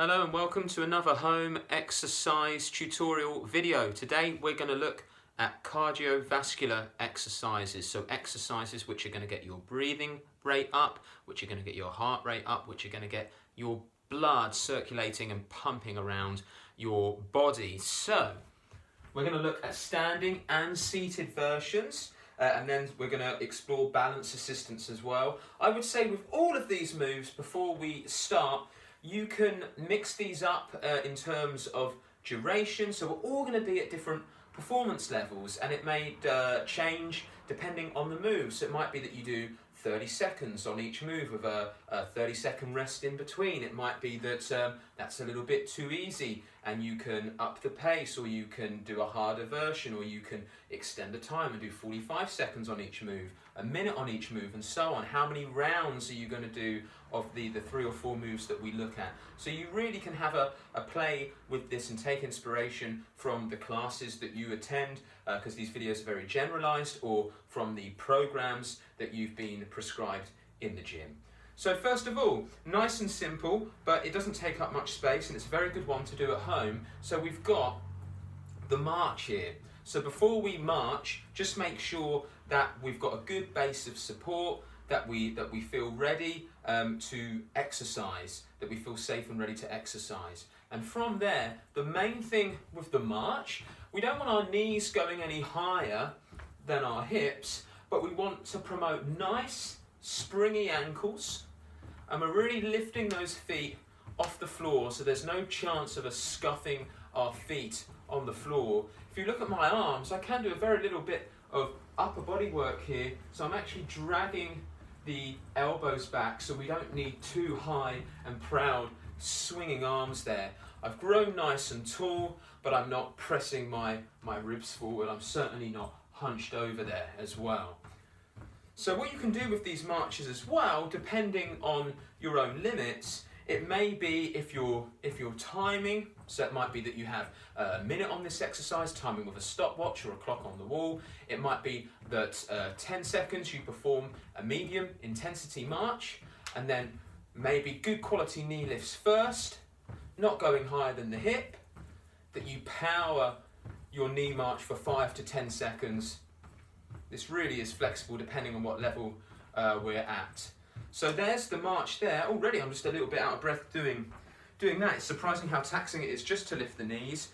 Hello and welcome to another home exercise tutorial video. Today we're going to look at cardiovascular exercises. So exercises which are going to get your breathing rate up, which are going to get your heart rate up, which are going to get your blood circulating and pumping around your body. So we're going to look at standing and seated versions. And then we're going to explore balance assistance as well. I would say with all of these moves, before we start, you can mix these up in terms of duration. So we're all going to be at different performance levels, and it may change depending on the move. So it might be that you do 30 seconds on each move with a 30-second rest in between. It might be that that's a little bit too easy and you can up the pace, or you can do a harder version, or you can extend the time and do 45 seconds on each move, a minute on each move, and so on. How many rounds are you going to do of the 3 or 4 moves that we look at? So you really can have a play with this and take inspiration from the classes that you attend, because these videos are very generalized, or from the programs that you've been prescribed in the gym. So first of all, nice and simple, but it doesn't take up much space, and it's a very good one to do at home. So we've got the march here. So before we march, just make sure that we've got a good base of support, that we feel ready to exercise, that we feel safe and ready to exercise. And from there, the main thing with the march, we don't want our knees going any higher than our hips, but we want to promote nice, springy ankles, and we're really lifting those feet off the floor, so there's no chance of us scuffing our feet on the floor. If you look at my arms, I can do a very little bit of upper body work here, so I'm actually dragging the elbows back so we don't need too high and proud swinging arms there. I've grown nice and tall, but I'm not pressing my ribs forward. I'm certainly not hunched over there as well. So what you can do with these marches as well, depending on your own limits, it may be if you're timing, so it might be that you have a minute on this exercise, timing with a stopwatch or a clock on the wall. It might be that 10 seconds you perform a medium intensity march, and then maybe good quality knee lifts first, not going higher than the hip, that you power your knee march for 5 to 10 seconds. This really is flexible depending on what level we're at. So there's the march there. Already I'm just a little bit out of breath doing that. It's surprising how taxing it is just to lift the knees.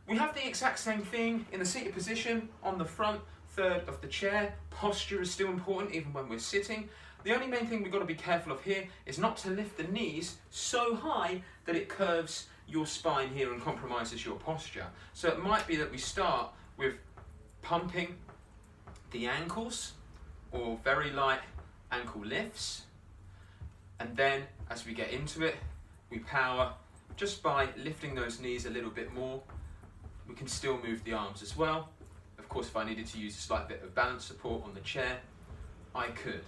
We have the exact same thing in the seated position on the front third of the chair. Posture is still important even when we're sitting. The only main thing we've got to be careful of here is not to lift the knees so high that it curves your spine here and compromises your posture. So it might be that we start with pumping the ankles, or very light ankle lifts, and then as we get into it, we power just by lifting those knees a little bit more. We can still move the arms as well. Of course, if I needed to use a slight bit of balance support on the chair, I could.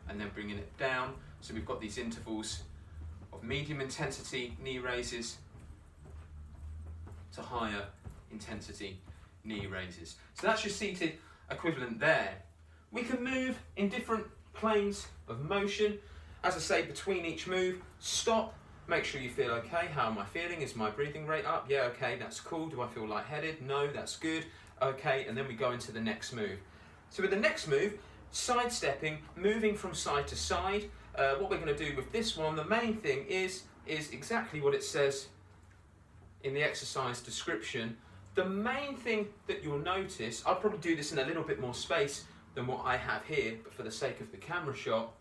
And then bringing it down, so we've got these intervals of medium intensity knee raises to higher intensity knee raises. So that's your seated equivalent there. We can move in different planes of motion. As I say, between each move, stop, make sure you feel okay. How am I feeling? Is my breathing rate up? Yeah, okay, that's cool. Do I feel lightheaded? No, that's good. Okay, and then we go into the next move. So with the next move, sidestepping, moving from side to side. What we're going to do with this one, the main thing is exactly what it says in the exercise description. The main thing that you'll notice, I'll probably do this in a little bit more space than what I have here, but for the sake of the camera shot,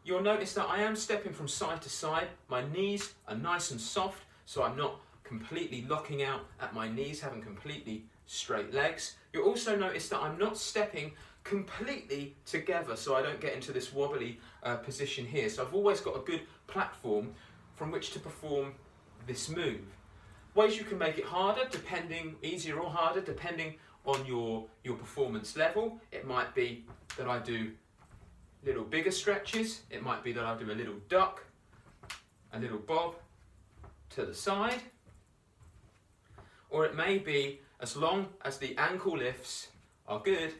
you'll notice that I am stepping from side to side. My knees are nice and soft, so I'm not completely locking out at my knees, having completely straight legs. You'll also notice that I'm not stepping completely together, so I don't get into this wobbly position here. So I've always got a good platform from which to perform this move. Ways you can make it harder, easier or harder, depending on your performance level. It might be that I do little bigger stretches. It might be that I do a little duck, a little bob to the side. Or it may be, as long as the ankle lifts are good,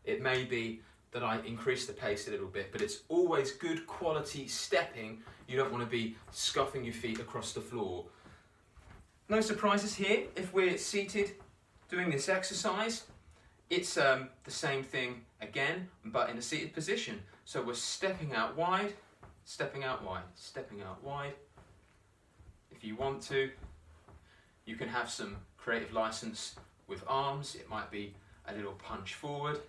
it may be that I increase the pace a little bit, but it's always good quality stepping. You don't want to be scuffing your feet across the floor. No surprises here. If we're seated doing this exercise, it's the same thing again, but in a seated position. So we're stepping out wide, stepping out wide, stepping out wide. If you want to, you can have some creative license with arms. It might be a little punch forward,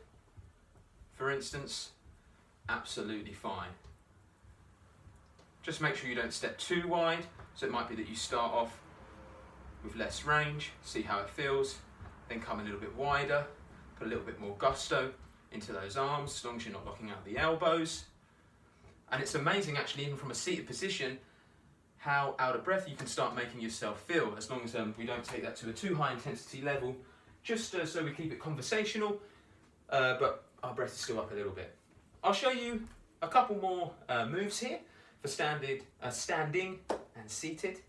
for instance. Absolutely fine. Just make sure you don't step too wide. So it might be that you start off with less range, see how it feels, then come a little bit wider, put a little bit more gusto into those arms, as long as you're not locking out the elbows. And it's amazing actually, even from a seated position, how out of breath you can start making yourself feel, as long as we don't take that to a too high intensity level, just so we keep it conversational, but our breath is still up a little bit. I'll show you a couple more moves here for standing and seated.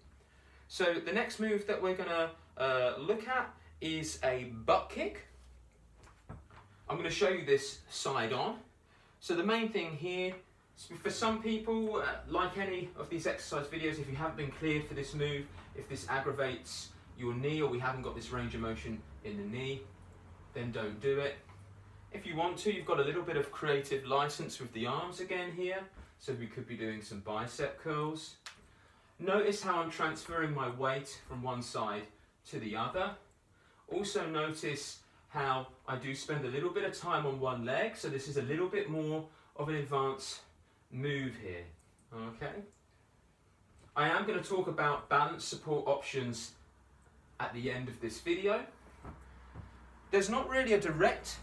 So the next move that we're going to look at is a butt kick. I'm going to show you this side on. So the main thing here, for some people, like any of these exercise videos, if you haven't been cleared for this move, if this aggravates your knee or we haven't got this range of motion in the knee, then don't do it. If you want to, you've got a little bit of creative license with the arms again here. So we could be doing some bicep curls. Notice how I'm transferring my weight from one side to the other. Also notice how I do spend a little bit of time on one leg. So this is a little bit more of an advanced move here. Okay. I am going to talk about balance support options at the end of this video. There's not really a direct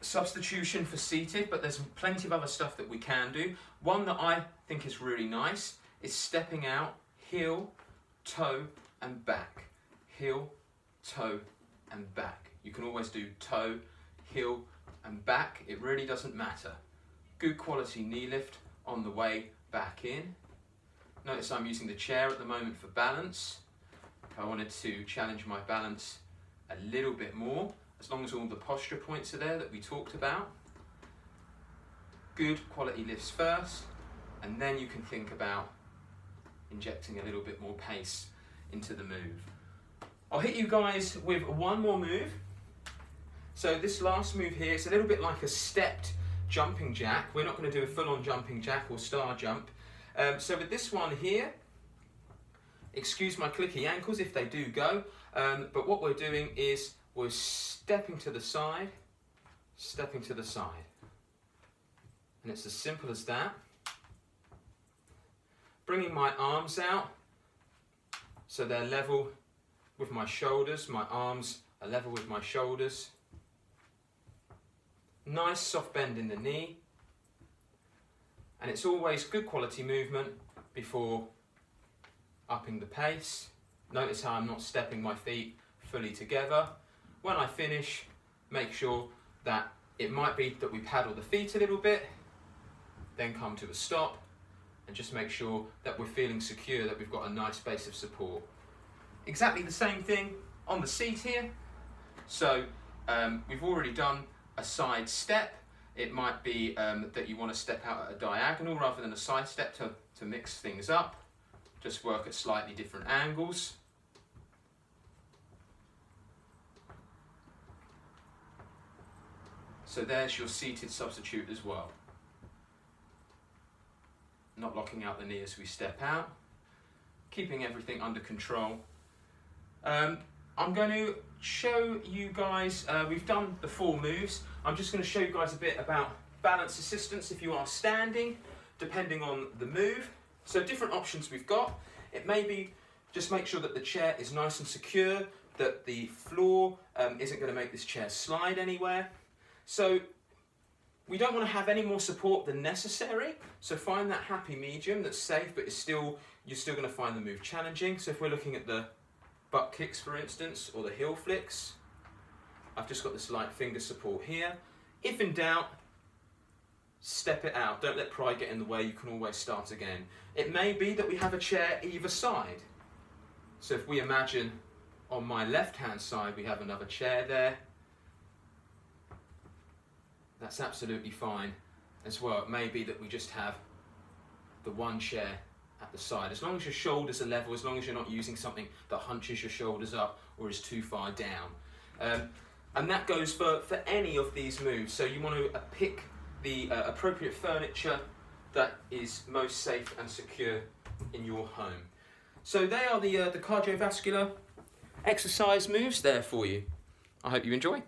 substitution for seated, but there's plenty of other stuff that we can do. One that I think is really nice is stepping out, heel, toe and back. Heel, toe and back. You can always do toe, heel and back. It really doesn't matter. Good quality knee lift on the way back in. Notice I'm using the chair at the moment for balance. I wanted to challenge my balance a little bit more, as long as all the posture points are there that we talked about. Good quality lifts first, and then you can think about injecting a little bit more pace into the move. I'll hit you guys with one more move. So this last move here, it's a little bit like a stepped jumping jack. We're not going to do a full-on jumping jack or star jump. So with this one here, excuse my clicky ankles if they do go, but what we're doing is we're stepping to the side, and it's as simple as that. Bringing my arms out so they're level with my shoulders, my arms are level with my shoulders. Nice soft bend in the knee, and it's always good quality movement before upping the pace. Notice how I'm not stepping my feet fully together. When I finish, make sure that it might be that we paddle the feet a little bit, then come to a stop, and just make sure that we're feeling secure, that we've got a nice base of support. Exactly the same thing on the seat here. So we've already done a side step. It might be that you want to step out at a diagonal rather than a side step to mix things up. Just work at slightly different angles. So there's your seated substitute as well. Not locking out the knee as we step out. Keeping everything under control. I'm going to show you guys, we've done the 4 moves. I'm just going to show you guys a bit about balance assistance if you are standing, depending on the move. So different options we've got. It may be just make sure that the chair is nice and secure, that the floor isn't going to make this chair slide anywhere. So we don't want to have any more support than necessary. So find that happy medium that's safe, but you're still going to find the move challenging. So if we're looking at the butt kicks, for instance, or the heel flicks, I've just got this light finger support here. If in doubt, step it out. Don't let pride get in the way. You can always start again. It may be that we have a chair either side. So if we imagine on my left-hand side, we have another chair there. that's absolutely fine as well. It may be that we just have the one chair at the side. As long as your shoulders are level, as long as you're not using something that hunches your shoulders up or is too far down. And that goes for any of these moves. So you want to pick the appropriate furniture that is most safe and secure in your home. So they are the cardiovascular exercise moves there for you. I hope you enjoy.